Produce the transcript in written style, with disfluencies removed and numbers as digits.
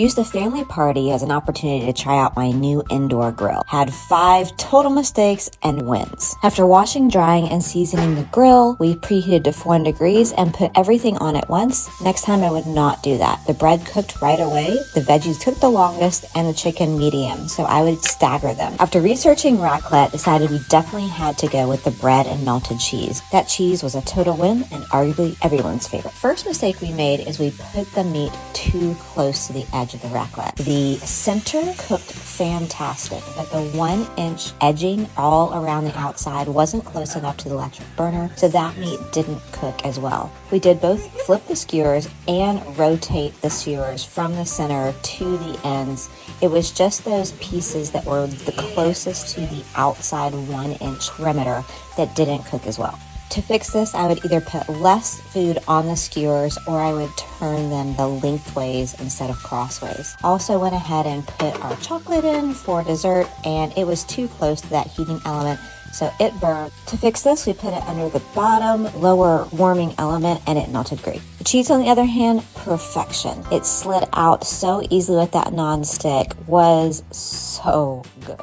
Used the family party as an opportunity to try out my new indoor grill. Had 5 total mistakes and wins. After washing, drying, and seasoning the grill, we preheated to 400 degrees and put everything on at once. Next time I would not do that. The bread cooked right away, the veggies took the longest, and the chicken medium, so I would stagger them. After researching raclette, decided we definitely had to go with the bread and melted cheese. That cheese was a total win and arguably everyone's favorite. First mistake we made is we put the meat too close to the edge of the raclette. The center cooked fantastic, but the 1-inch edging all around the outside wasn't close enough to the electric burner, so that meat didn't cook as well. We did both flip the skewers and rotate the skewers from the center to the ends. It was just those pieces that were the closest to the outside 1-inch perimeter that didn't cook as well. To fix this, I would either put less food on the skewers or I would turn them the lengthways instead of crossways. Also went ahead and put our chocolate in for dessert, and it was too close to that heating element, so it burned. To fix this, we put it under the bottom lower warming element and it melted great. The cheese, on the other hand, perfection. It slid out so easily with that non-stick, was so good.